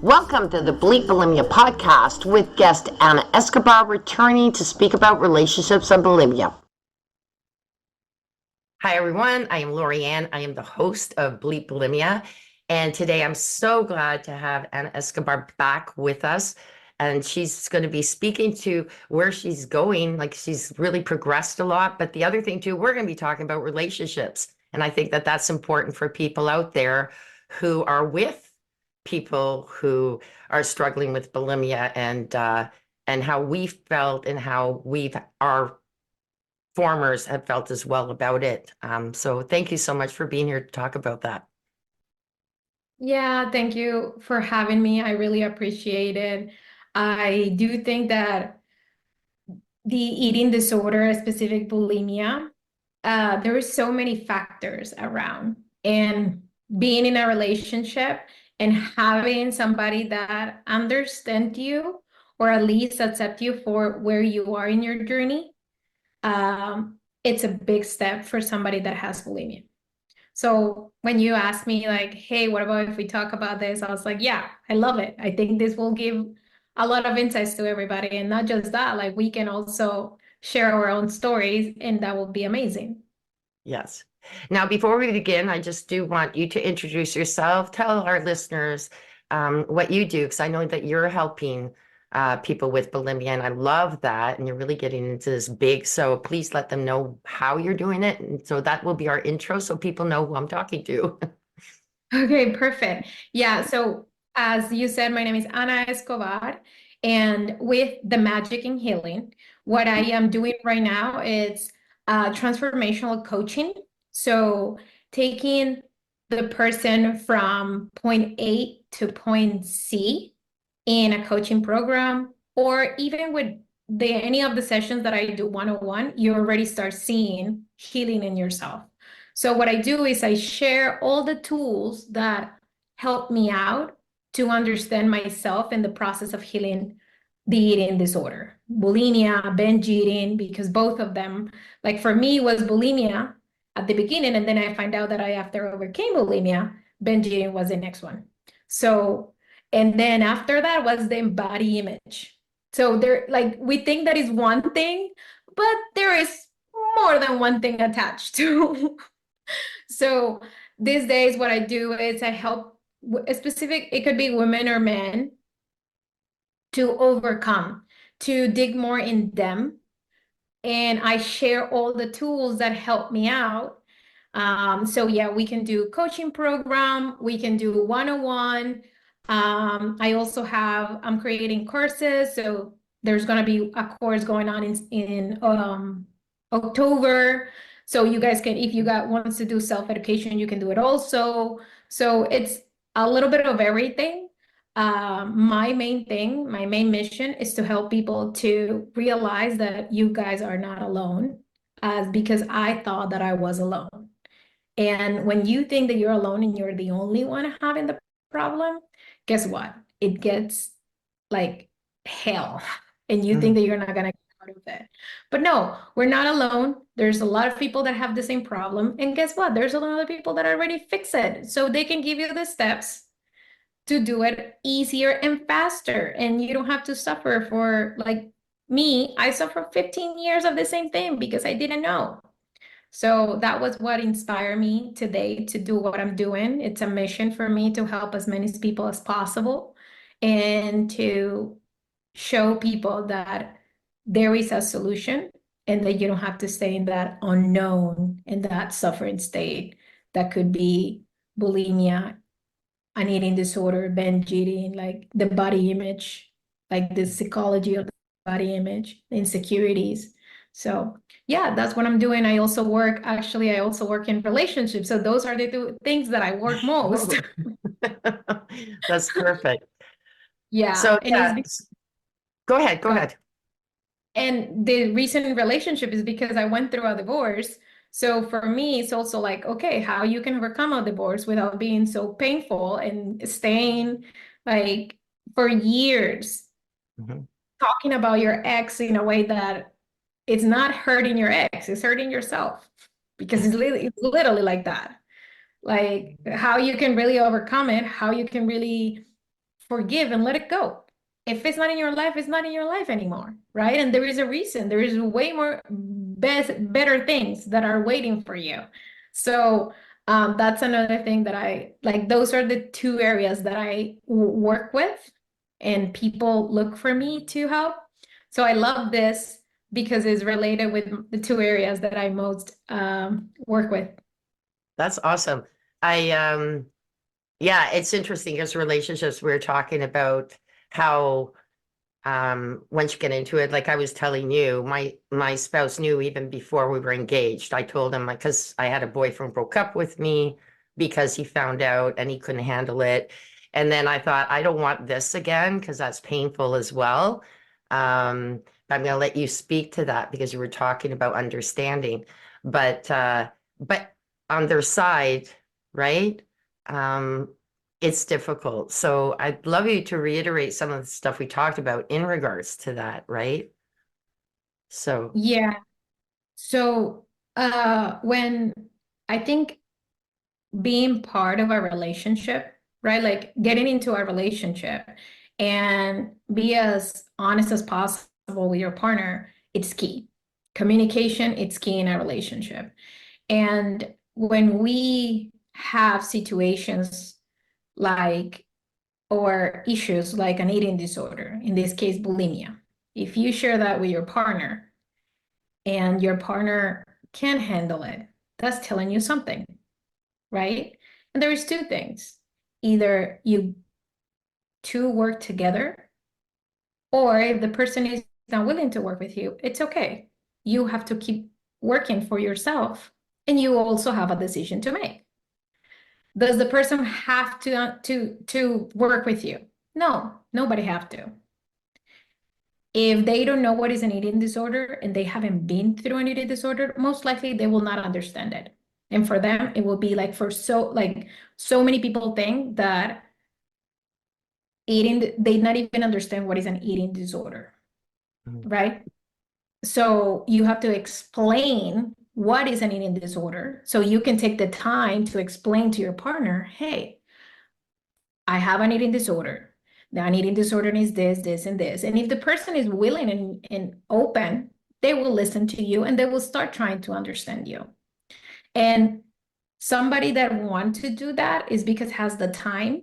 Welcome to the Bleep Bulimia podcast with guest Ana Escobar returning to speak about relationships and bulimia. Hi, everyone. I am Lorianne. I am the host of Bleep Bulimia. And today I'm so glad to have Ana Escobar back with us. And she's going to be speaking to where she's going. Like, she's really progressed a lot. But the other thing, too, we're going to be talking about relationships. And I think that that's important for people out there who are with people who are struggling with bulimia, and how we felt and how our formers have felt as well about it. So thank you so much for being here to talk about that. Yeah, thank you for having me. I really appreciate it. I do think that the eating disorder, specific bulimia, there are so many factors around. And being in a relationship and having somebody that understands you or at least accept you for where you are in your journey, it's a big step for somebody that has bulimia. So when you asked me like, hey, what about if we talk about this? I was like, yeah, I love it. I think this will give a lot of insights to everybody. And not just that, like we can also share our own stories and that will be amazing. Yes. Now, before we begin, I just do want you to introduce yourself. Tell our listeners what you do, because I know that you're helping people with bulimia, and I love that. And you're really getting into this big. So please let them know how you're doing it. And so that will be our intro, so people know who I'm talking to. Okay, perfect. Yeah, so as you said, my name is Ana Escobar, and with the Magic in Healing, what I am doing right now is transformational coaching. So taking the person from point A to point C in a coaching program, or even with any of the sessions that I do one-on-one, you already start seeing healing in yourself. So what I do is I share all the tools that help me out to understand myself in the process of healing the eating disorder, bulimia, binge eating, because both of them, like for me, was bulimia at the beginning, and then I find out that I after overcame bulimia, binge eating was the next one. So, and then after that was the body image. So there, like we think that is one thing, but there is more than one thing attached to. So these days, what I do is I help a specific, it could be women or men, to overcome, to dig more in them. And I share all the tools that help me out. So yeah, we can do coaching program, we can do one-on-one. I also I'm creating courses. So there's going to be a course going on in October. So you guys can, if you got wants to do self-education, you can do it also. So it's a little bit of everything. My main thing, my main mission is to help people to realize that you guys are not alone, because I thought that I was alone. And when you think that you're alone and you're the only one having the problem, guess what? It gets like hell. And you think that you're not going to get out of it. But no, we're not alone. There's a lot of people that have the same problem. And guess what? There's a lot of people that already fix it. So they can give you the steps to do it easier and faster. And you don't have to suffer for, like me, I suffered 15 years of the same thing because I didn't know. So that was what inspired me today to do what I'm doing. It's a mission for me to help as many people as possible and to show people that there is a solution and that you don't have to stay in that unknown, in that suffering state that could be bulimia, an eating disorder, binge eating, like the body image, like the psychology of the body image, the insecurities. So yeah, that's what I'm doing. I also work in relationships. So those are the two things that I work most. That's perfect. Yeah. So And yeah, go ahead, go go ahead. ahead. And the recent relationship is because I went through a divorce. So for me, it's also like, okay, how you can overcome a divorce without being so painful and staying like for years Mhm. talking about your ex in a way that it's not hurting your ex, it's hurting yourself because it's literally like that. Like how you can really overcome it, how you can really forgive and let it go. If it's not in your life, it's not in your life anymore, right? And there is a reason. There is way more better things that are waiting for you. So that's another thing that I like. Those are the two areas that I work with, and people look for me to help. So I love this because it's related with the two areas that I most work with. That's awesome. I yeah, it's interesting because relationships, we're talking about how once you get into it, like I was telling you, my spouse knew even before we were engaged. I told him because I had a boyfriend broke up with me because he found out and he couldn't handle it. And then I thought, I don't want this again because that's painful as well. But I'm going to let you speak to that because you were talking about understanding. But on their side, right? It's difficult. So I'd love you to reiterate some of the stuff we talked about in regards to that, right? So, Yeah. So when I think being part of a relationship, right? Like getting into a relationship and be as honest as possible with your partner, it's key. Communication, it's key in a relationship. And when we have situations like, or issues like an eating disorder, in this case, bulimia, if you share that with your partner and your partner can't handle it, that's telling you something, right? And there is two things. Either you two work together, or if the person is not willing to work with you, it's okay. You have to keep working for yourself, and you also have a decision to make. Does the person have to work with you? No, nobody have to. If they don't know what is an eating disorder and they haven't been through an eating disorder, most likely they will not understand it. And for them, it will be like so many people think that eating, they not even understand what is an eating disorder, mm, right? So you have to explain what is an eating disorder. So you can take the time to explain to your partner, hey, I have an eating disorder. The eating disorder is this, this, and this. And if the person is willing and open, they will listen to you and they will start trying to understand you. And somebody that wants to do that is because has the time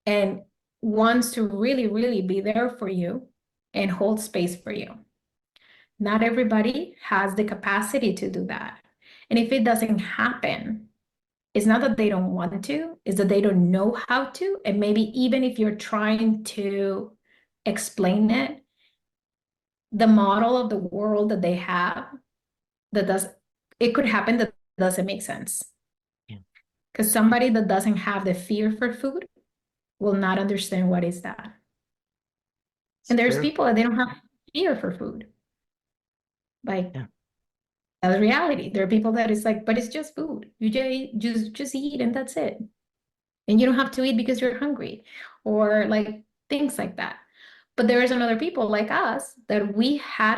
and wants to really, really be there for you and hold space for you. Not everybody has the capacity to do that. And if it doesn't happen, it's not that they don't want to, it's that they don't know how to. And maybe even if you're trying to explain it, the model of the world that they have, that does, it could happen that doesn't make sense. yeah, Because somebody that doesn't have the fear for food will not understand what is that. it's And there's true. people that they don't have fear for food. Like Yeah, that's reality. There are people that it's like, but it's just food. You just eat and that's it. And you don't have to eat because you're hungry or like things like that. But there is another people like us that we had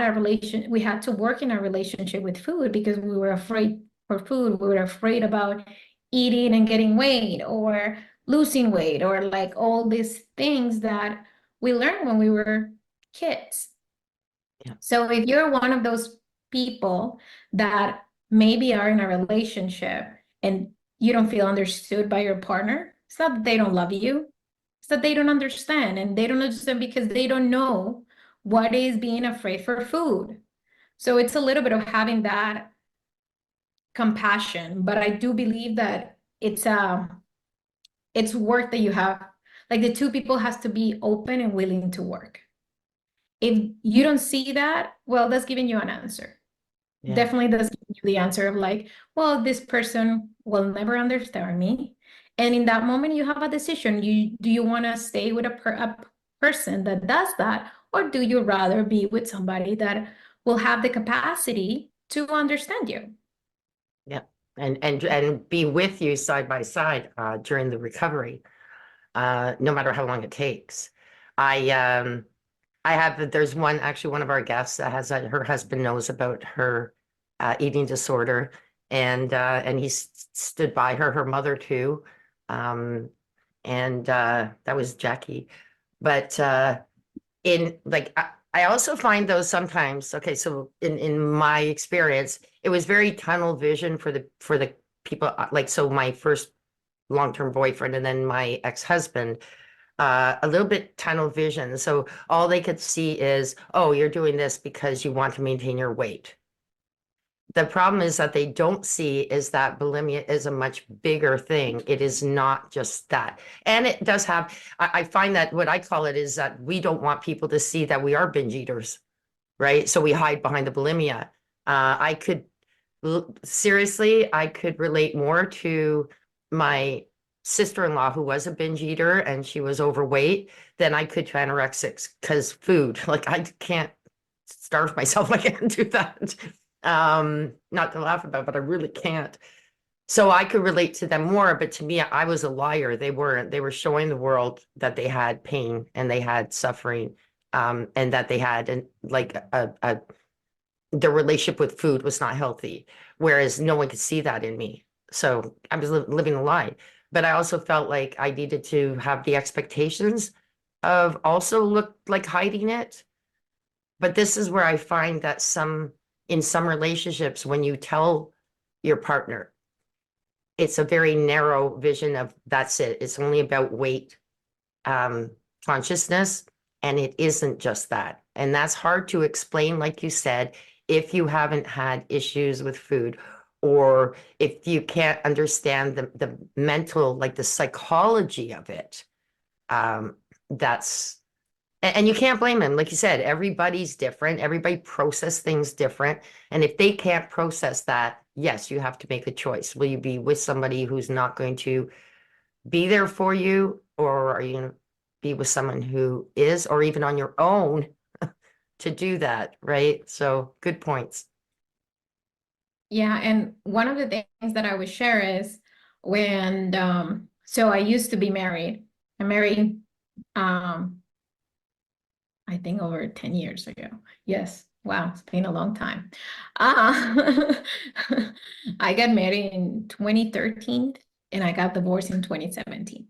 to work in our relationship with food because we were afraid for food. We were afraid about eating and getting weight or losing weight or like all these things that we learned when we were kids. yeah, So if you're one of those people that maybe are in a relationship and you don't feel understood by your partner, it's not that they don't love you, it's that they don't understand. And they don't understand because they don't know what is being afraid for food. So it's a little bit of having that compassion, but I do believe that it's work that you have. Like the two people has to be open and willing to work. If you don't see that, well, that's giving you an answer. yeah, Definitely does give you the answer of like, well, this person will never understand me. And in that moment, you have a decision. Do you want to stay with a person that does that, or do you rather be with somebody that will have the capacity to understand you? yeah. And be with you side by side during the recovery, no matter how long it takes. I I have there's one of our guests that has her husband knows about her eating disorder and he stood by her, her mother too. Um, and that was Jackie. But in like I also find those sometimes, okay, so in my experience, it was very tunnel vision for the people like so my first long-term boyfriend and then my ex-husband, a little bit tunnel vision. So all they could see is, oh, you're doing this because you want to maintain your weight. The problem is that they don't see is that bulimia is a much bigger thing. It is not just that. And it does have, I find that what I call it is that we don't want people to see that we are binge eaters, right? So we hide behind the bulimia. I could seriously, I could relate more to my sister-in-law who was a binge eater and she was overweight than I could to anorexics because food, like I can't starve myself. I can't do that. Not to laugh about, but I really can't. So I could relate to them more, but to me, I was a liar. They weren't. They were showing the world that they had pain and they had suffering, and that they had like the relationship with food was not healthy, whereas no one could see that in me. So I was living a lie. But I also felt like I needed to have the expectations of also look like hiding it. But this is where I find that in some relationships, when you tell your partner, it's a very narrow vision of that's it. It's only about weight, consciousness, and it isn't just that. And that's hard to explain, like you said, if you haven't had issues with food or if you can't understand the mental, like the psychology of it. That's and you can't blame them. Like you said, everybody's different. Everybody process things different. And if they can't process that, yes, you have to make a choice. Will you be with somebody who's not going to be there for you, or are you going to be with someone who is, or even on your own to do that, right? So good points. Yeah, and one of the things that I would share is when so I used to be married. I married I think over 10 years ago. Yes. Wow, it's been a long time. Uh, I got married in 2013 and I got divorced in 2017.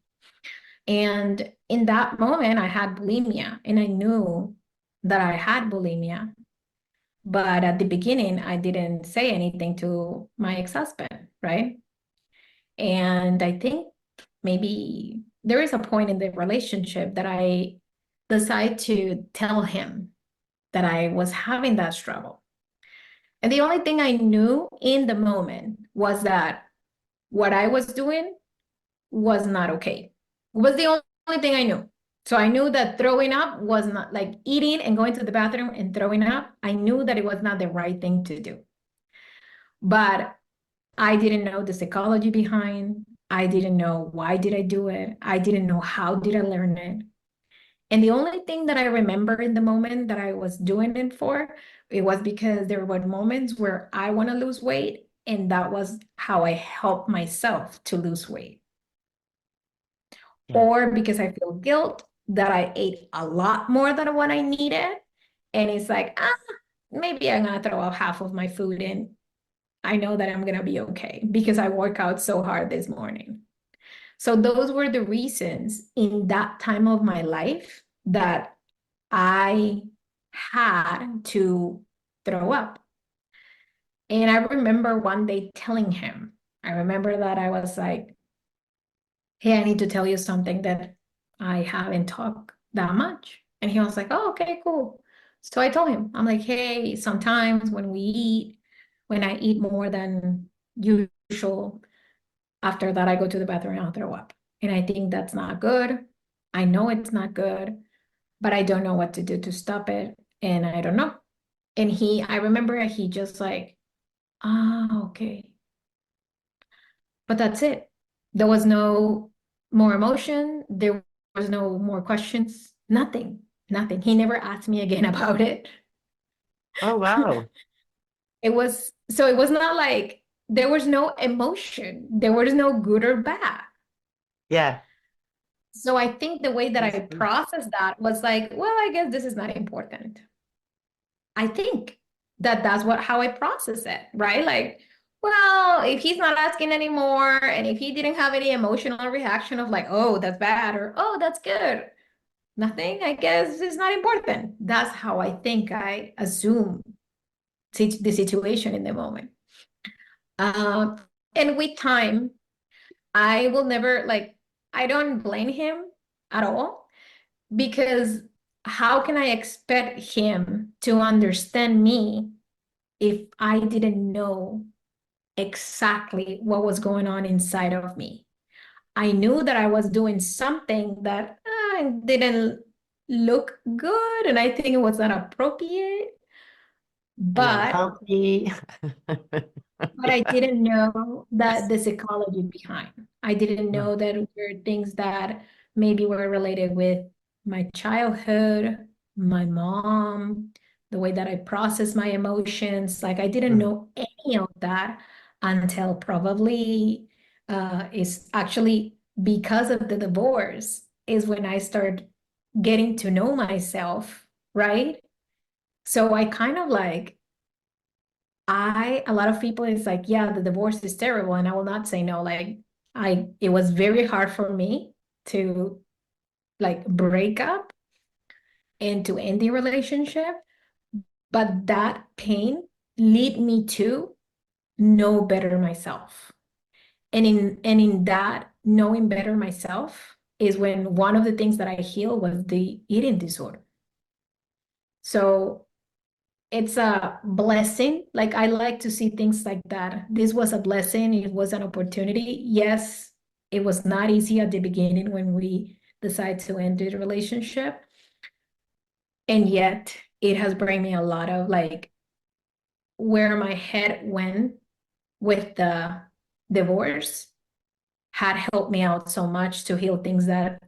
And in that moment, I had bulimia and I knew that I had bulimia. But at the beginning, I didn't say anything to my ex-husband, right? And I think maybe there is a point in the relationship that I decided to tell him that I was having that struggle. And the only thing I knew in the moment was that what I was doing was not okay. It was the only thing I knew. So I knew that throwing up was not like eating and going to the bathroom and throwing up. I knew that it was not the right thing to do. But I didn't know the psychology behind. I didn't know why did I do it. I didn't know how did I learn it. And the only thing that I remember in the moment that I was doing it for, it was because there were moments where I want to lose weight, and that was how I helped myself to lose weight. Yeah. Or because I feel guilt that I ate a lot more than what I needed. And it's like, maybe I'm gonna throw out half of my food and I know that I'm gonna be okay because I work out so hard this morning. So those were the reasons in that time of my life that I had to throw up. And I remember one day telling him, I remember that I was like, hey, I need to tell you something that I haven't talked that much. And he was like, oh, okay, cool. So I told him, I'm like, hey, sometimes when I eat more than usual, after that, I go to the bathroom and I'll throw up. And I think that's not good. I know it's not good, but I don't know what to do to stop it. And I don't know. And I remember he just like, okay. But that's it. There was no more emotion. There was no more questions. Nothing, nothing. He never asked me again about it. Oh, wow. So it was not like there was no emotion. There was no good or bad. Yeah. So I think the way that That's I good. processed that was like, well, I guess this is not important. I think that that's how I process it, right? Like, well, if he's not asking anymore, and if he didn't have any emotional reaction of like, oh, that's bad, or oh, that's good, nothing, I guess it's not important. That's how I think I assume the situation in the moment. Um, and with time, I will never like, I don't blame him at all because how can I expect him to understand me if I didn't know exactly what was going on inside of me? I knew that I was doing something that didn't look good, and I think it was not appropriate, And but unhealthy. I Yeah. didn't know that the psychology behind. I didn't Yeah. know that there were things that maybe were related with my childhood, my mom, the way that I process my emotions. Like I didn't Mm. know any of that until probably is actually because of the divorce is when I started getting to know myself, right? So I kind of like a lot of people is like, yeah, the divorce is terrible. And I will not say no. Like, it was very hard for me to like break up and to end the relationship. But that pain lead me to know better myself. And in that knowing better myself is when one of the things that I healed was the eating disorder. So it's a blessing. Like I like to see things like that. This was a blessing. It was an opportunity. Yes, it was not easy at the beginning when we decided to end the relationship. And yet it has brought me a lot of like where my head went with the divorce had helped me out so much to heal things that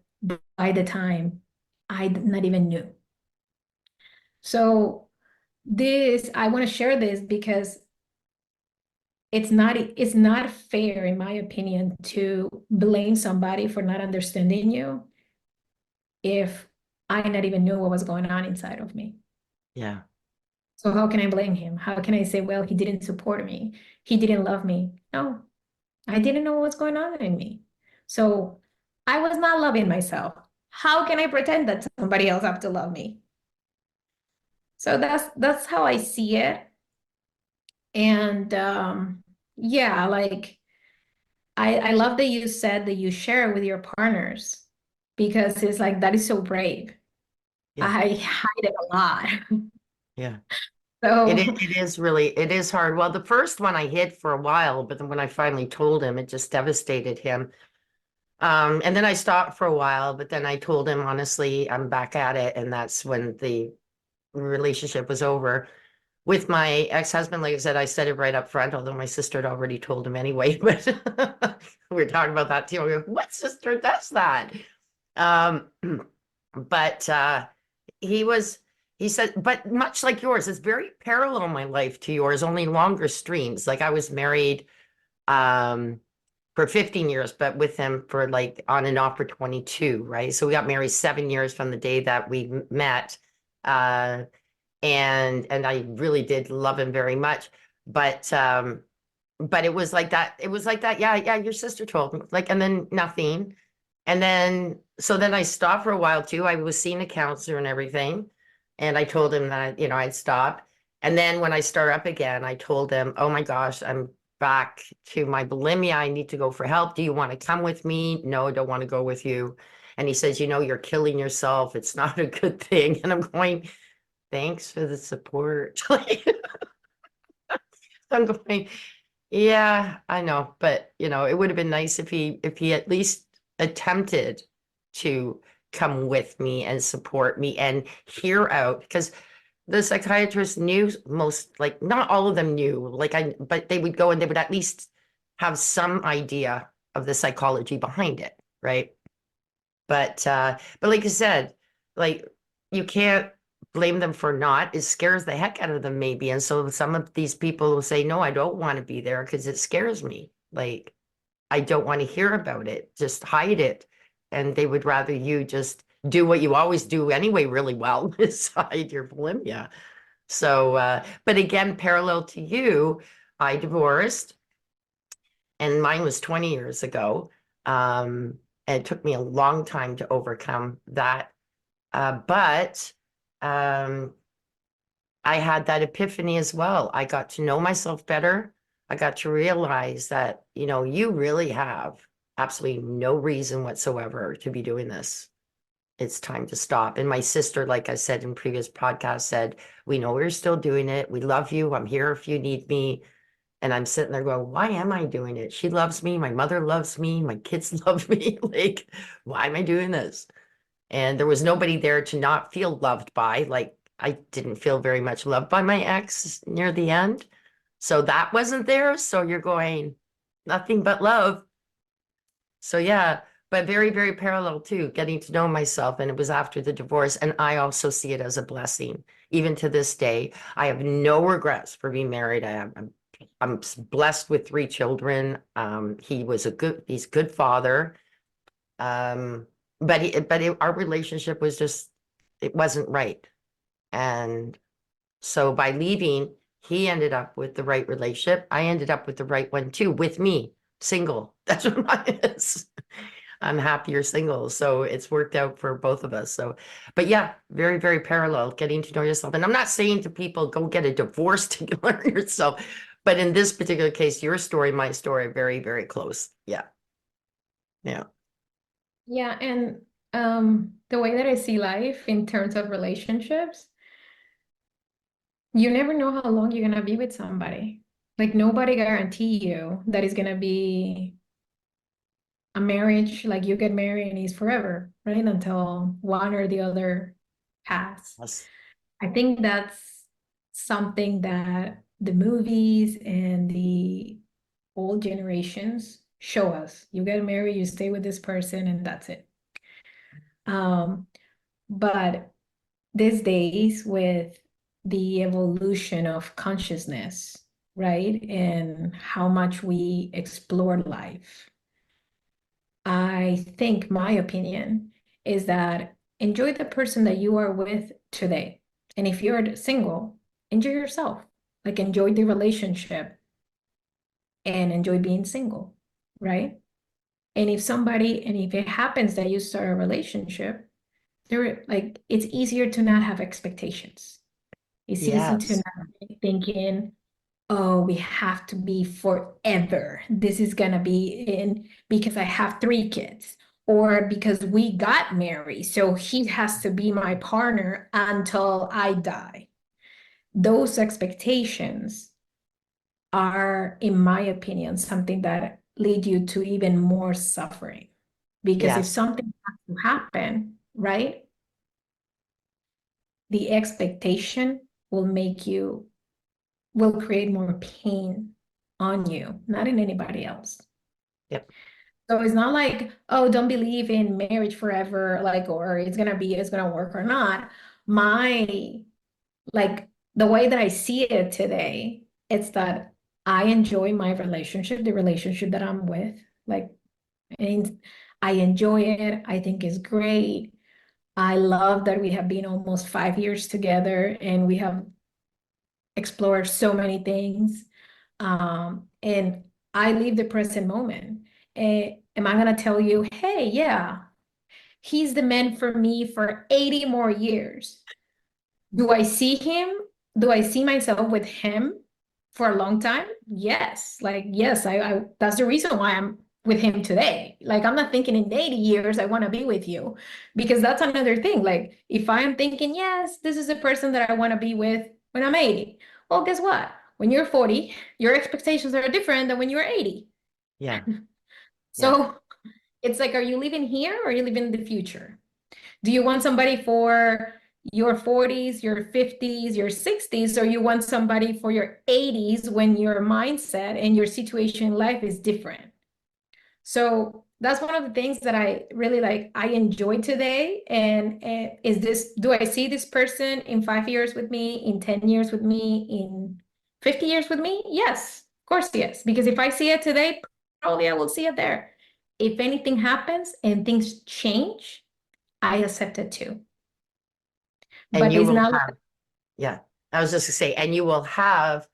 by the time I not even knew. So this, I want to share this because it's not fair in my opinion to blame somebody for not understanding you if I not even knew what was going on inside of me. Yeah. So how can I blame him? How can I say, well, he didn't support me, he didn't love me? No, I didn't know what was going on in me, so I was not loving myself. How can I pretend that somebody else have to love me? So that's how I see it. And yeah, like I love that you said that you share with your partners because it's like that is so brave. Yeah. I hide it a lot. Yeah. So It is really, it is hard. Well, the first one I hid for a while, but then when I finally told him, it just devastated him. And then I stopped for a while, but then I told him, honestly, I'm back at it. And that's when the relationship was over. With my ex-husband, like I said it right up front, although my sister had already told him anyway, but we were talking about that too. I go, what sister does that? Um, but he was, he said, but much like yours, it's very parallel my life to yours, only longer streams. Like I was married um for 15 years, but with him for like on and off for 22, right? So we got married 7 years from the day that we met. Uh and I really did love him very much. But it was like that. It was like that. Yeah, yeah, your sister told me. Like, and then nothing. And then so then I stopped for a while too. I was seeing a counselor and everything. And I told him that, I'd stop. And then when I start up again, I told him, oh my gosh, I'm back to my bulimia. I need to go for help. Do you want to come with me? No, I don't want to go with you. And he says, you're killing yourself. It's not a good thing. And I'm going, thanks for the support. Like, I'm going, yeah, I know, but it would have been nice if he at least attempted to come with me and support me and hear out because the psychiatrist knew most, like not all of them knew, but they would go and they would at least have some idea of the psychology behind it, right? But like I said, like you can't blame them for not. It scares the heck out of them, maybe. And so some of these people will say, no, I don't want to be there because it scares me. Like I don't want to hear about it. Just hide it. And they would rather you just do what you always do anyway, really well, is hide your bulimia. So, but again, parallel to you, I divorced and mine was 20 years ago. And it took me a long time to overcome that. But um, I had that epiphany as well. I got to know myself better. I got to realize that, you really have absolutely no reason whatsoever to be doing this. It's time to stop. And my sister, like I said in previous podcasts, said, we know we're still doing it. We love you. I'm here if you need me. And I'm sitting there going, why am I doing it? She loves me. My mother loves me. My kids love me. Like, why am I doing this? And there was nobody there to not feel loved by. Like, I didn't feel very much loved by my ex near the end. So that wasn't there. So you're going, nothing but love. So yeah, but very, very parallel too, getting to know myself. And it was after the divorce. And I also see it as a blessing. Even to this day, I have no regrets for being married. I'm blessed with 3 children. He's a good father. Um, but our relationship was just, it wasn't right. And so by leaving, he ended up with the right relationship. I ended up with the right one too, with me, single. That's what mine is. I'm happier single. So it's worked out for both of us. So, but yeah, very, very parallel, getting to know yourself. And I'm not saying to people, go get a divorce to learn yourself. But in this particular case, your story, my story, very, very close. Yeah. Yeah. Yeah, and the way that I see life in terms of relationships, you never know how long you're gonna be with somebody. Like nobody guarantee you that it's gonna be a marriage, like you get married and it's forever, right? Until one or the other pass. Yes. I think that's something that the movies and the old generations show us. You get married, you stay with this person, and that's it. Um, but these days, with the evolution of consciousness, right, and how much we explore life, I think my opinion is that enjoy the person that you are with today. And if you're single, enjoy yourself. Like enjoy the relationship and enjoy being single, right? And if it happens that you start a relationship, there like it's easier to not have expectations. It's easy to Yes. not be thinking, oh, we have to be forever. This is gonna be in because I have 3 kids, or because we got married, so he has to be my partner until I die. Those expectations are, in my opinion, something that lead you to even more suffering. Because if Yes. something has to happen, right, the expectation will create more pain on you, not in anybody else. Yep. So it's not like, oh, don't believe in marriage forever, like, or it's gonna work or not. My, like, the way that I see it today, it's that I enjoy my relationship, the relationship that I'm with, like, and I enjoy it. I think it's great. I love that we have been almost 5 years together and we have explored so many things. And I live the present moment. Am I going to tell you, hey, yeah, he's the man for me for 80 more years? Do I see him? Do I see myself with him for a long time? Yes. Like, yes, I that's the reason why I'm with him today. Like, I'm not thinking in 80 years, I want to be with you, because that's another thing. Like, if I am thinking, yes, this is a person that I want to be with when I'm 80, well, guess what? When you're 40, your expectations are different than when you're 80. Yeah. Yeah. So it's like, are you living here or are you living in the future? Do you want somebody for your 40s, your 50s, your 60s, or you want somebody for your 80s when your mindset and your situation in life is different? So that's one of the things that I really like, I enjoy today. And do I see this person in 5 years with me, in 10 years with me, in 50 years with me? Yes, of course, yes. Because if I see it today, probably I will see it there. If anything happens and things change, I accept it too. And But you it's will not like, have, yeah, I was just gonna say, and you will have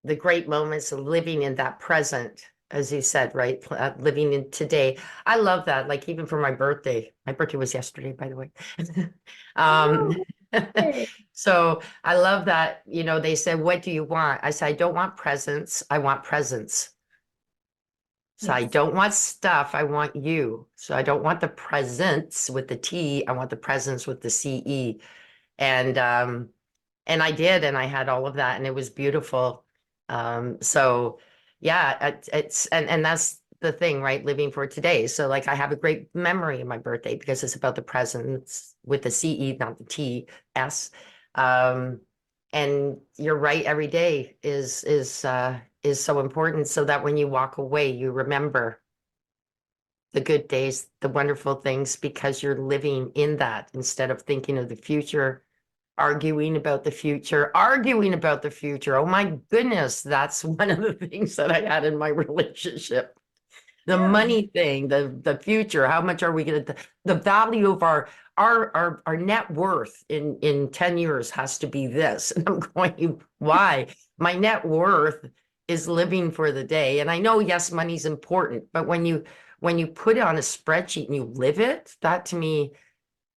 the great moments of living in that present as you said, right? Living in today. I love that. Like even for my birthday was yesterday, by the way. Um, Oh, okay. so I love that, they said, what do you want? I said, I don't want presents. I want presents. So I Yes. don't want stuff. I want you. So I don't want the presents with the T. I want the presents with the CE. And and I did, and I had all of that, and it was beautiful. So yeah, it's and that's the thing, right? Living for today. So like I have a great memory of my birthday because it's about the presents with the CE, not the TS. Um, and you're right, every day is so important so that when you walk away, you remember the good days, the wonderful things, because you're living in that instead of thinking of the future, arguing about the future. Oh my goodness, that's one of the things that I had in my relationship. The Yeah. money thing, the future, how much are we going to, the value of our net worth in 10 years has to be this. And I'm going, why? My net worth is living for the day. And I know, yes, money's important, but when you put it on a spreadsheet and you live it, that to me,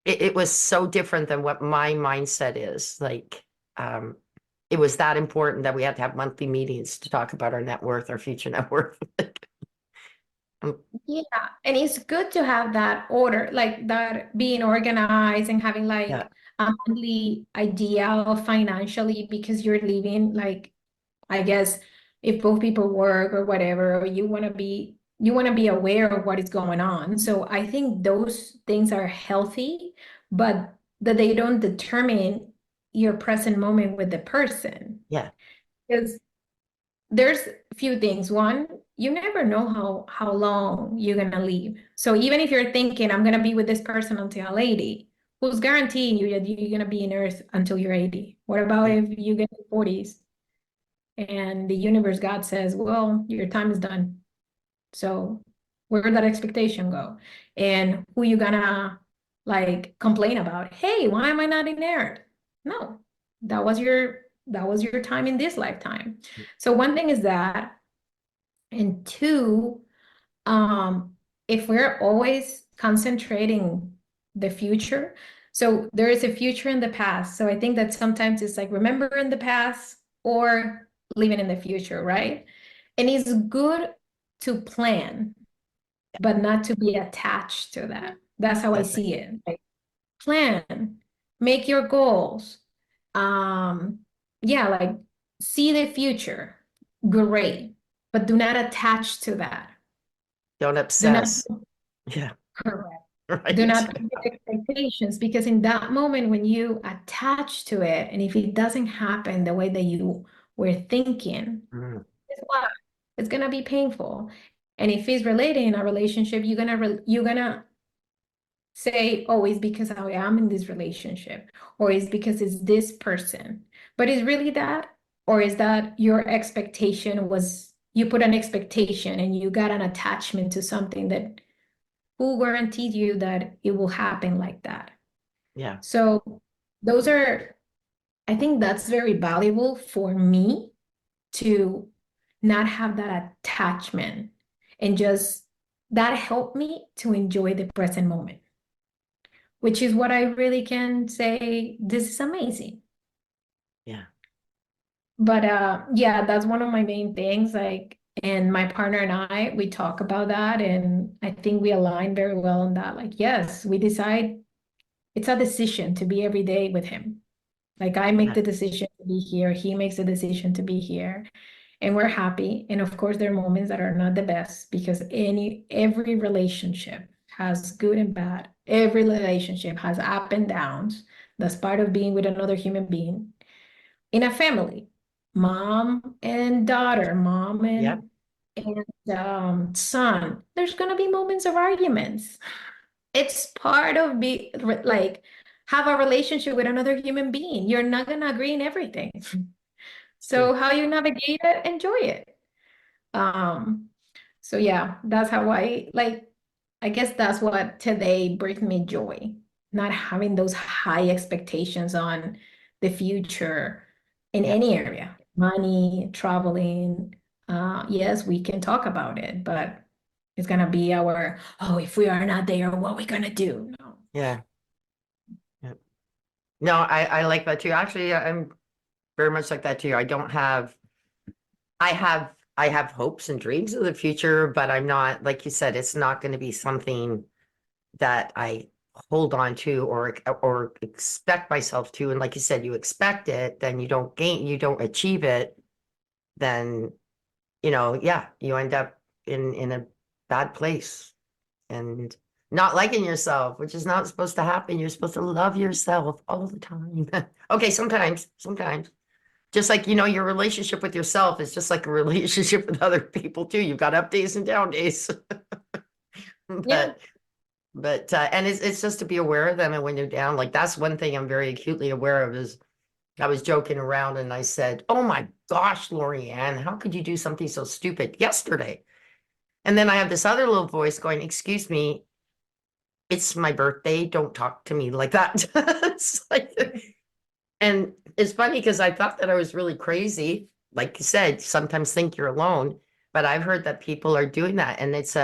it was so different than what my mindset is. Like, um, it was that important that we had to have monthly meetings to talk about our net worth, our future net worth. Um, Yeah, and it's good to have that order, like that being organized and having yeah, like a monthly idea of financially because you're living like I guess if both people work or whatever, or you want to be aware of what is going on. So I think those things are healthy, but that they don't determine your present moment with the person. yeah, Because there's a few things. One, you never know how long you're gonna live. So even if you're thinking I'm gonna be with this person until I'm 80, who's guaranteeing you that you're gonna be in Earth until you're 80? What about yeah, if you get to 40s and the universe God says, well, your time is done. So where did that expectation go? And who you gonna like complain about? Hey, why am I not in Earth? No, that was your time in this lifetime. So one thing is that, and two, um, if we're always concentrating the future, so there is a future in the past. So I think that sometimes it's like remembering the past or living in the future, right? And it's good to plan, but not to be attached to that. That's how I that's right. see it. Like plan, make your goals. Um, yeah, like see the future. Great. But do not attach to that. Don't Do not obsess. Yeah, correct. Do right. not put expectations because in that moment when you attach to it, and if it doesn't happen the way that you were thinking, Mm, guess what? It's gonna be painful. And if it's related in a relationship, you're gonna say, oh, it's because I am in this relationship, or it's because it's this person. But is really that, or is that your expectation was you put an expectation and you got an attachment to something that who guaranteed you that it will happen like that? yeah, So those are, I think that's very valuable for me to not have that attachment and just that helped me to enjoy the present moment, which is what I really can say. This is amazing. yeah, But yeah, that's one of my main things. Like, and my partner and I, we talk about that, and I think we align very well on that. Like, yes, we decide it's a decision to be every day with him. Like I make yeah, the decision to be here, he makes the decision to be here, and we're happy. And of course, there are moments that are not the best because every relationship has good and bad. Every relationship has up and downs. That's part of being with another human being in a family, mom and daughter, mom yeah, and son. There's gonna be moments of arguments. It's part of like have a relationship with another human being. You're not gonna agree in everything. it's true. So how you navigate it, enjoy it. Um, so yeah, that's how I like, I guess that's what today brings me joy. Not having those high expectations on the future in Yeah, any area, money, traveling. Yes, we can talk about it, but it's gonna be our, oh, if we are not there, what are we gonna do? No. Yeah. Yeah. No, I like that too. Actually, I'm very much like that too. I have hopes and dreams of the future, but I'm not, like you said, it's not going to be something that I hold on to or expect myself to. And like you said, you expect it, then you don't achieve it, then yeah, you end up in a bad place and not liking yourself, which is not supposed to happen. You're supposed to love yourself all the time. Okay, sometimes. Just like, your relationship with yourself is just like a relationship with other people too. You've got up days and down days. Yeah. But and it's just to be aware of them, and when you're down, like that's one thing I'm very acutely aware of is I was joking around and I said, "Oh my gosh, Lorianne, how could you do something so stupid yesterday?" And then I have this other little voice going, "Excuse me, it's my birthday. Don't talk to me like that." It's like, and it's funny because I thought that I was really crazy. Like you said, sometimes think you're alone, but I've heard that people are doing that, and it's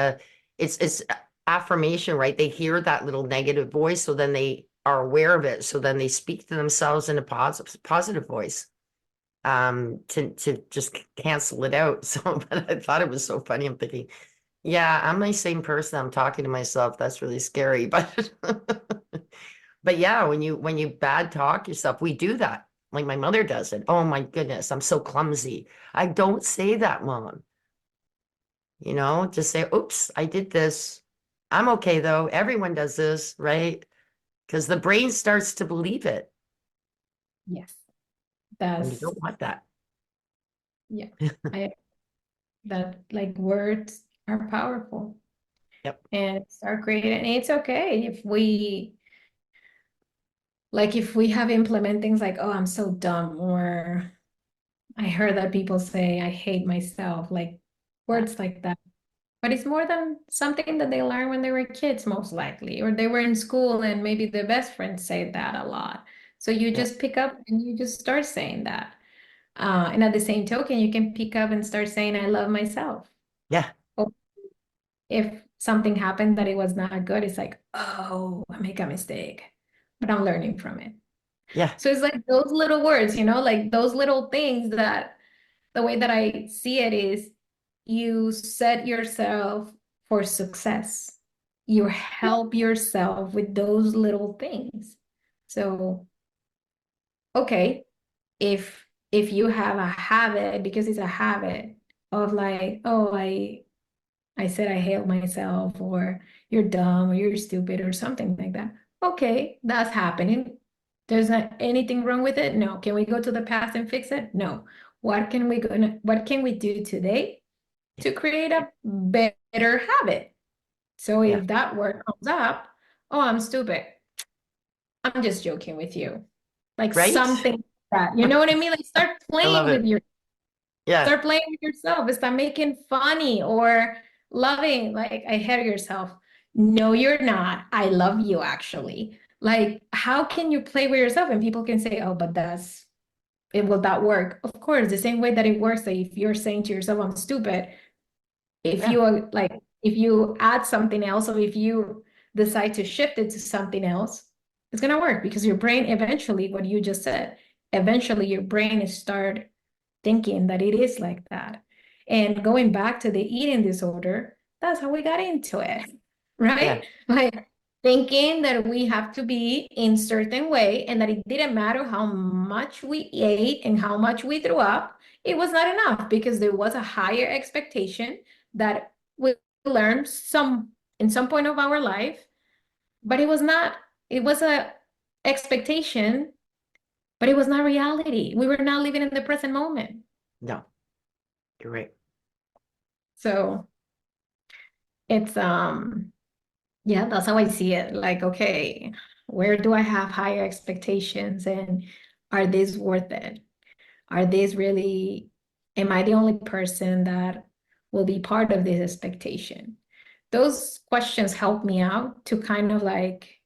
affirmation, right? They hear that little negative voice, so then they are aware of it, so then they speak to themselves in a positive voice, to just cancel it out. So, but I thought it was so funny. I'm thinking, yeah, I'm the same person. I'm talking to myself. That's really scary, but but yeah, when you bad talk yourself, we do that. Like my mother does it. Oh my goodness, I'm so clumsy. I don't say that, Mom. Just say, oops, I did this. I'm okay though. Everyone does this, right? Because the brain starts to believe it, Yes. and you That's, don't want that. yeah. I that like words are powerful Yep. and are great. And it's okay if we have implement things like, oh, I'm so dumb, or I heard that people say I hate myself, like Yeah. words like that. But it's more than something that they learned when they were kids, most likely, or they were in school and maybe the best friends say that a lot. So you Yeah. just pick up and you just start saying that. And at the same token, you can pick up and start saying, I love myself. Yeah. Or if something happened that it was not good, it's like, oh, I make a mistake, but I'm learning from it. Yeah. So it's like those little words, like those little things that the way that I see it is you set yourself for success. You help yourself with those little things. So, okay, if you have a habit, because it's a habit of like, oh, I said I hate myself, or you're dumb, or you're stupid, or something like that. Okay, that's happening. There's not anything wrong with it. No. Can we go to the past and fix it? No. What can we do today to create a better habit? So Yeah. if that word comes up, oh, I'm stupid. I'm just joking with you. Like Right. something like that. You know what I mean? Like I love it. Yeah. start playing with yourself. Start making funny or loving. Like I hate yourself. No, you're not. I love you actually. Like, how can you play with yourself? And people can say, oh, but will that work? Of course, the same way that it works, that if you're saying to yourself, I'm stupid, if Yeah. you are like, if you add something else, or if you decide to shift it to something else, it's gonna work because your brain eventually, what you just said, eventually your brain is start thinking that it is like that. And going back to the eating disorder, that's how we got into it, Yeah. right? Like thinking that we have to be in certain way and that it didn't matter how much we ate and how much we threw up, it was not enough because there was a higher expectation that we learned in some point of our life, but it was not, it was a expectation, but it was not reality. We were not living in the present moment. No, you're right. So it's yeah, that's how I see it. Like, okay, where do I have higher expectations and are these worth it? Are these really, am I the only person that will be part of this expectation? Those questions help me out to kind of like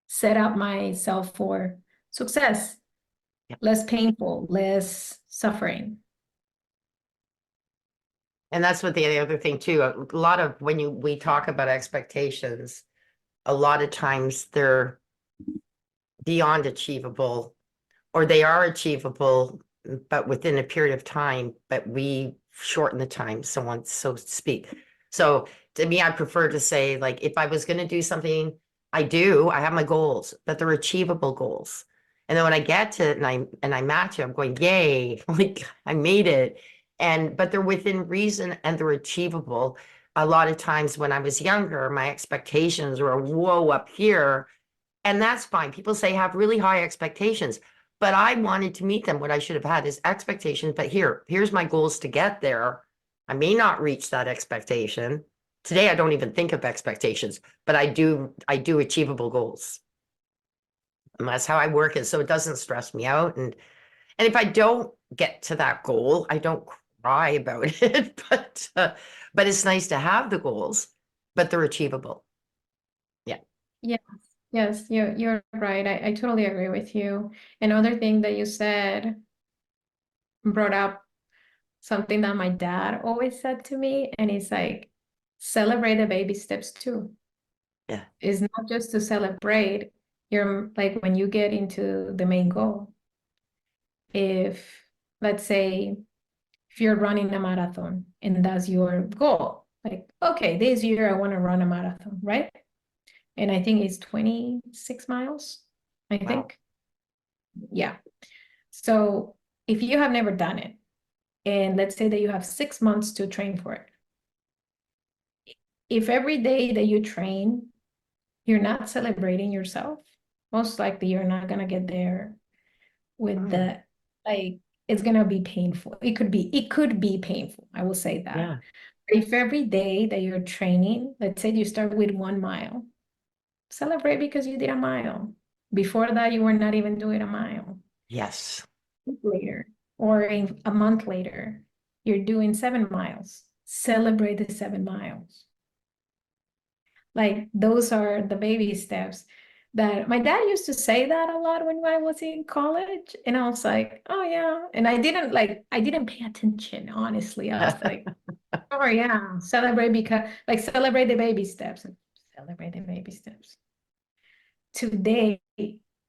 set up myself for success, Yeah. less painful, less suffering. And that's what the other thing too. A lot of when we talk about expectations, a lot of times they're beyond achievable, or they are achievable, but within a period of time, but we shorten the time, so to speak. So to me, I prefer to say, like, if I was going to do something, I have my goals, but they're achievable goals. And then when I get to it and I match it, I'm going, yay, like I made it. And but they're within reason and they're achievable. A lot of times when I was younger, my expectations were whoa up here. And that's fine. People say have really high expectations, but I wanted to meet them. What I should have had is expectations, but here's my goals to get there. I may not reach that expectation. Today, I don't even think of expectations, but I do achievable goals. And that's how I work it. So it doesn't stress me out. And if I don't get to that goal, I don't cry about it, but it's nice to have the goals, but they're achievable. Yeah. Yes, yes, you're right. I totally agree with you. Another thing that you said brought up something that my dad always said to me, and it's like, celebrate the baby steps too. Yeah. It's not just to celebrate your, like when you get into the main goal. If, let's say, if you're running a marathon and that's your goal, like, okay, this year I want to run a marathon, right? And I think it's 26 miles, I Wow. think. Yeah. So if you have never done it, and let's say that you have 6 months to train for it, if every day that you train, you're not celebrating yourself, most likely you're not gonna get there with Mm, the, like, it's gonna be painful. It could be painful. I will say that. yeah. If every day that you're training, let's say you start with 1 mile, celebrate because you did a mile. Before that, you were not even doing a mile. Yes. Later, or a month later, you're doing 7 miles. Celebrate the 7 miles. Like those are the baby steps that my dad used to say that a lot when I was in college. And I was like, oh yeah. And I didn't pay attention, honestly. I was like, oh yeah, celebrate because like celebrate the baby steps. Celebrate the baby steps. Today,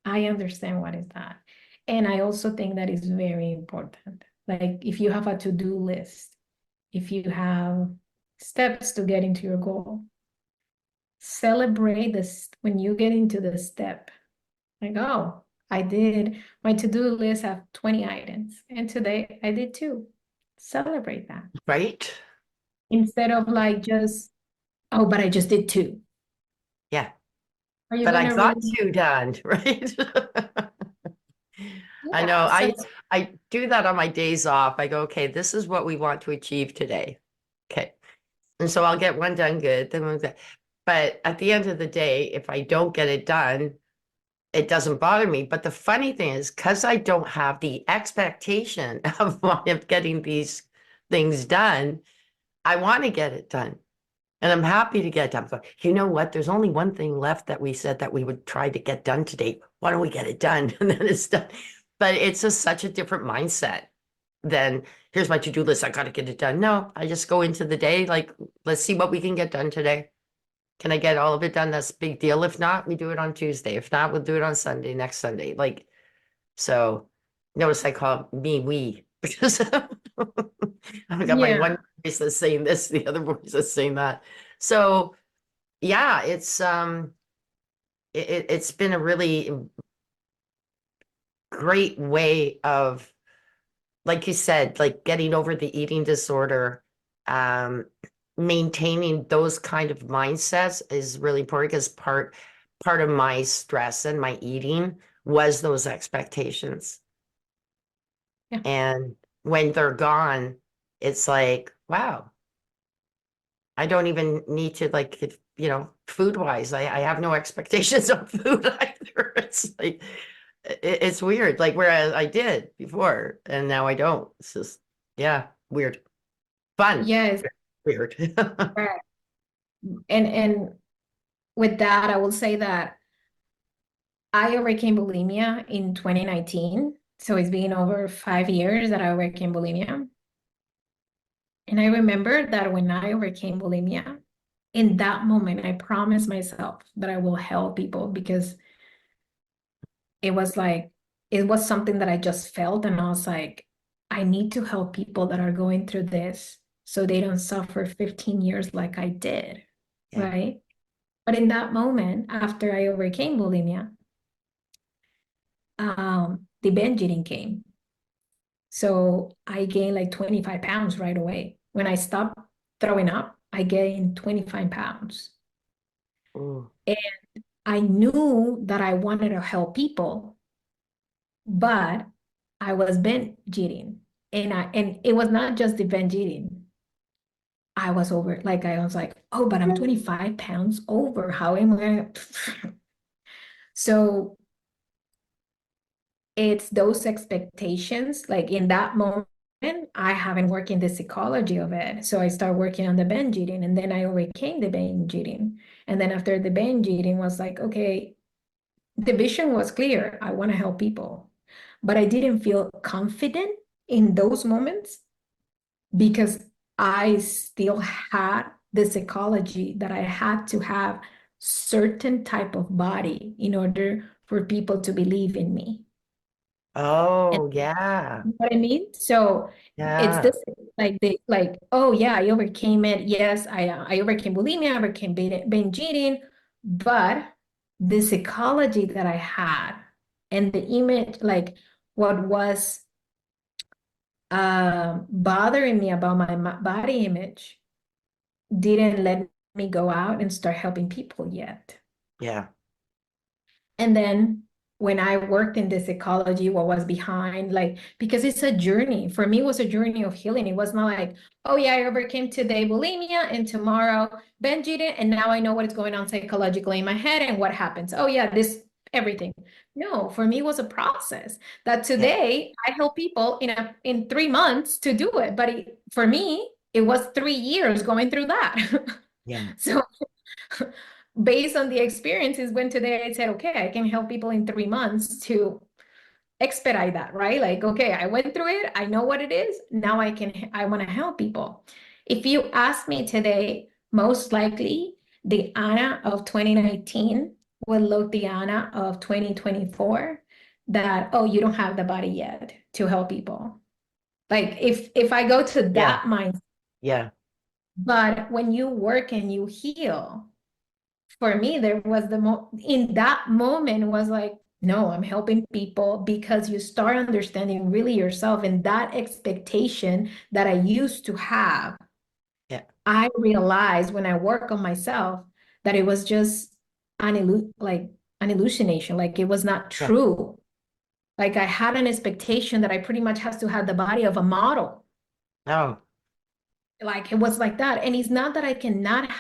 I understand what is that. And I also think that is very important. Like if you have a to-do list, if you have steps to get into your goal, celebrate this when you get into the step. Like, oh, I did my to-do list have 20 items, and today I did two. Celebrate that. Right? Instead of like just, oh, but I just did two. Yeah. Are you But I gonna got really? two done, right? I know. Yeah, so I do that on my days off. I go, okay, this is what we want to achieve today. Okay. And so I'll get one done good, then but at the end of the day, if I don't get it done, it doesn't bother me. But the funny thing is, because I don't have the expectation of getting these things done, I want to get it done. And I'm happy to get it done. But you know what? There's only one thing left that we said that we would try to get done today. Why don't we get it done? And then it's done. But it's just such a different mindset than here's my to-do list. I got to get it done. No, I just go into the day like, let's see what we can get done today. Can I get all of it done? That's a big deal. If not, we do it on Tuesday. If not, we'll do it on Sunday, next Sunday. Like, so notice I call me we because I've got my yeah. one voice that's saying this, the other voice that's saying that. So yeah, it's been a really great way of, like you said, like getting over the eating disorder, maintaining those kind of mindsets is really important because part of my stress and my eating was those expectations. Yeah. And when they're gone, it's like, wow, I don't even need to like, food wise, I have no expectations of food either. It's like, it's weird. Like whereas I did before and now I don't. It's just, yeah, weird. Fun. Yes. Weird. Right. And with that, I will say that I overcame bulimia in 2019. So it's been over 5 years that I overcame bulimia. And I remember that when I overcame bulimia, in that moment, I promised myself that I will help people because it was like, it was something that I just felt. And I was like, I need to help people that are going through this so they don't suffer 15 years like I did. Yeah. Right. But in that moment, after I overcame bulimia, the binge eating came. So I gained like 25 pounds right away. When I stopped throwing up, I gained 25 pounds. Ooh. And I knew that I wanted to help people, but I was binge eating. And it was not just the binge eating. I was like, oh, but I'm 25 pounds over. How am I? So it's those expectations. Like in that moment, I haven't worked in the psychology of it. So I started working on the binge eating and then I overcame the binge eating. And then after the binge eating was like, okay, the vision was clear. I want to help people. But I didn't feel confident in those moments because I still had the psychology that I had to have certain type of body in order for people to believe in me. Oh, yeah. You know what I mean? So it's Yeah. this like, oh yeah, I overcame it. Yes, I overcame bulimia, I overcame binge eating, but the psychology that I had and the image, like what was bothering me about my body image didn't let me go out and start helping people yet. Yeah. And then when I worked in the psychology, what was behind, like, because it's a journey. For me, it was a journey of healing. It was not like, oh yeah, I overcame today bulimia and tomorrow binge eating, and now I know what is going on psychologically in my head and what happens. Oh yeah, this everything. No, for me, it was a process that Yeah. today I help people in 3 months to do it. But for me, it was 3 years going through that. Yeah. So based on the experiences when today I said, okay, I can help people in 3 months to expedite that, right? Like, okay, I went through it, I know what it is. Now I want to help people. If you ask me today, most likely the Ana of 2019 will look the Ana of 2024 that, oh, you don't have the body yet to help people. Like if I go to Yeah. that mind, Yeah. but when you work and you heal, for me, there was in that moment was like, no, I'm helping people because you start understanding really yourself and that expectation that I used to have. Yeah. I realized when I work on myself that it was just like an hallucination, like it was not Yeah. true. Like I had an expectation that I pretty much has to have the body of a model. Oh, Like it was like that. And it's not that I cannot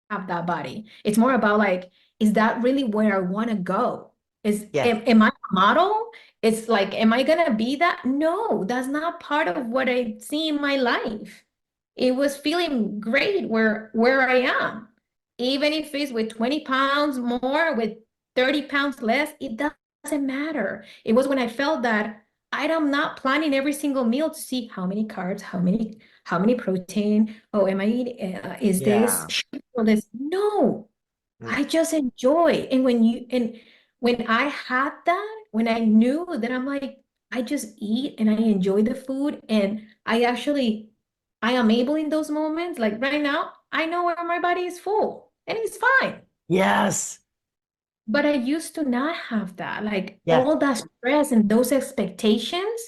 have that body. It's more about like, is that really where I want to go? yeah. Am I a model? It's like, am I gonna be that? No, that's not part of what I see in my life. It was feeling great where I am. Even if it's with 20 pounds more, with 30 pounds less, it doesn't matter. It was when I felt that I'm not planning every single meal to see how many carbs, how many protein. Oh, am I eating? Is this Yeah. sugar or this? No, Mm. I just enjoy. And when I had that, when I knew that I'm like, I just eat and I enjoy the food, and I am able in those moments. Like right now, I know where my body is full and it's fine. Yes. But I used to not have that. Like Yeah. all that stress and those expectations,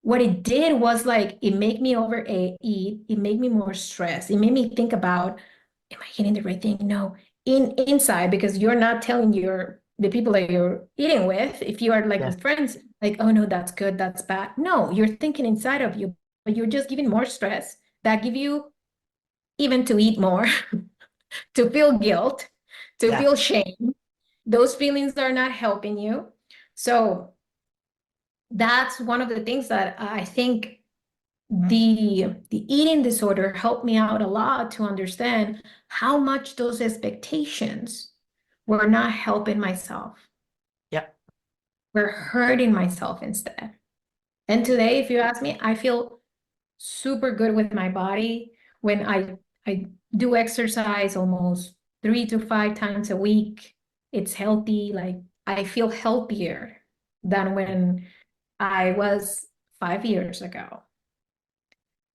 what it did was like it made me overeat, it made me more stressed. It made me think about, am I eating the right thing? No. Inside, because you're not telling the people that you're eating with, if you are like Yeah. with friends, like, oh no, that's good, that's bad. No, you're thinking inside of you, but you're just giving more stress that give you even to eat more, to feel guilt, to Yeah. feel shame. Those feelings are not helping you. So that's one of the things that I think the eating disorder helped me out a lot to understand how much those expectations were not helping myself, Yeah. were hurting myself instead. And today, if you ask me, I feel super good with my body. When I do exercise almost 3 to 5 times a week, it's healthy. Like I feel healthier than when I was 5 years ago.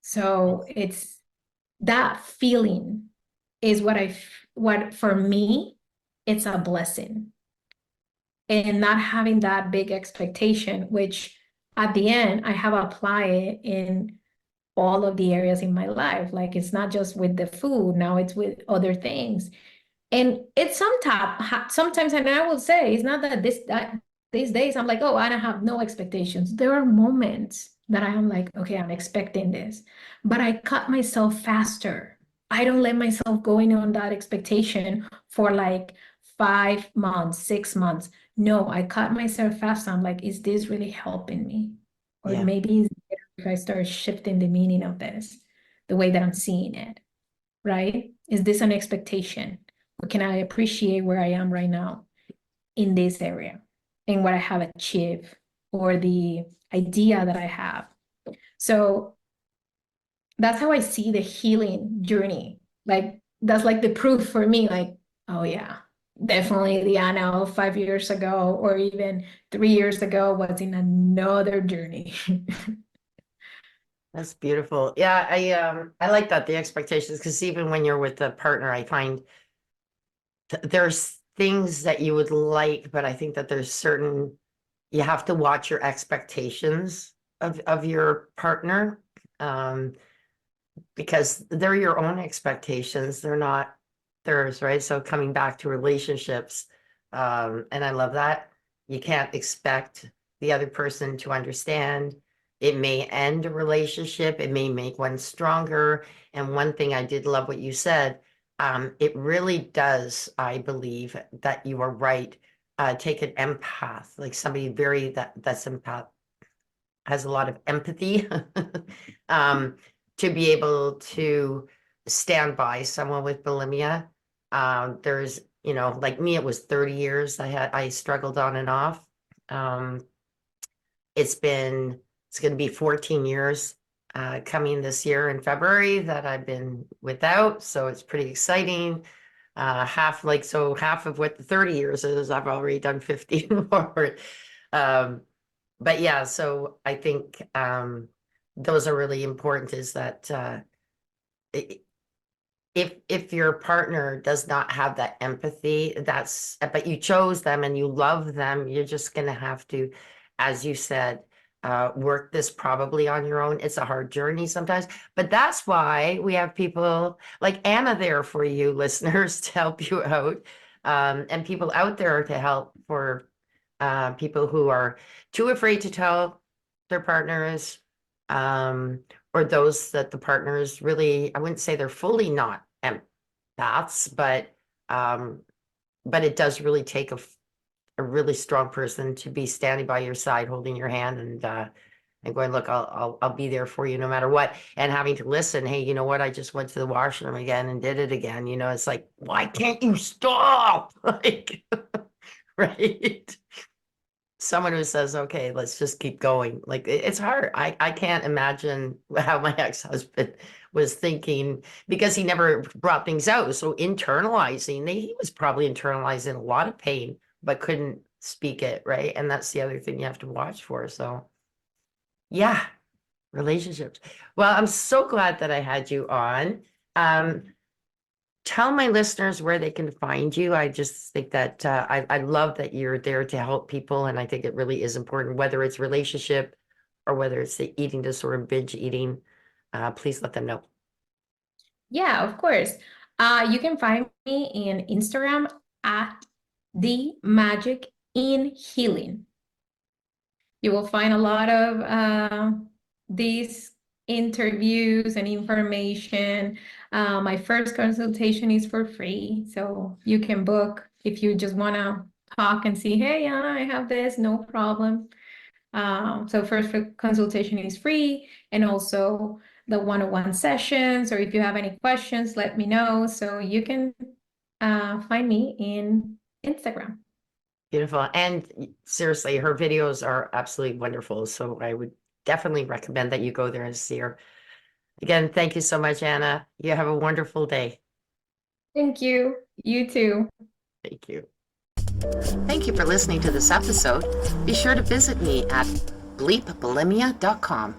So it's that feeling is what for me, it's a blessing. And not having that big expectation, which at the end I have applied it in all of the areas in my life. Like it's not just with the food, now it's with other things. And it's sometimes, and I will say, it's not that these days I'm like, oh, I don't have no expectations. There are moments that I am like, okay, I'm expecting this, but I cut myself faster. I don't let myself going on that expectation for like 5 months, 6 months. No, I cut myself fast. I'm like, is this really helping me? Or Yeah. maybe it's better if I start shifting the meaning of this, the way that I'm seeing it, right? Is this an expectation? Or can I appreciate where I am right now in this area and what I have achieved or the idea that I have? So that's how I see the healing journey. Like that's like the proof for me, like, oh yeah, definitely the Anna of 5 years ago or even 3 years ago was in another journey. That's beautiful. Yeah, I like that, the expectations, because even when you're with a partner, I find there's things that you would like, but I think that there's certain, you have to watch your expectations of your partner. Um, because they're your own expectations, they're not theirs, right? So coming back to relationships, and I love that, you can't expect the other person to understand. It may end a relationship, it may make one stronger. And one thing I did love what you said, it really does, I believe that you are right, take an empath, like somebody very that's empath, has a lot of empathy, um, to be able to stand by someone with bulimia. There's, like me, it was 30 years. I struggled on and off. Um, it's going to be 14 years coming this year in February that I've been without. So it's pretty exciting. Half of what the 30 years is, I've already done 15 forward. Um, but yeah, so I think those are really important, is that if your partner does not have that empathy, but you chose them and you love them, you're just gonna have to, as you said, work this probably on your own. It's a hard journey sometimes, but that's why we have people like Anna there for you listeners to help you out, and people out there to help for people who are too afraid to tell their partners, um, or those that the partners really, I wouldn't say they're fully not empaths, um, but it does really take a really strong person to be standing by your side, holding your hand, and going, look, I'll be there for you no matter what, and having to listen. Hey, you know what? I just went to the washroom again and did it again. It's like, why can't you stop? Like, right? Someone who says, okay, let's just keep going. Like it's hard. I can't imagine how my ex-husband was thinking, because he never brought things out. So internalizing, he was probably internalizing a lot of pain, but couldn't speak it, right? And that's the other thing you have to watch for. So yeah, relationships. Well, I'm so glad that I had you on. Um, Tell my listeners where they can find you. I just think that I love that you're there to help people, and I think it really is important, whether it's relationship or whether it's the eating disorder, binge eating. Please let them know. Yeah, of course. You can find me in Instagram at the magic in healing. You will find a lot of these interviews and information. My first consultation is for free, so you can book if you just want to talk and see, hey, Anna, I have this, no problem. So first consultation is free, and also the one-on-one sessions, or if you have any questions, let me know. So you can find me in Instagram. Beautiful. And seriously, her videos are absolutely wonderful. So I would definitely recommend that you go there and see her. Again, thank you so much, Anna. You have a wonderful day. Thank you. You too. Thank you. Thank you for listening to this episode. Be sure to visit me at bleepbulimia.com.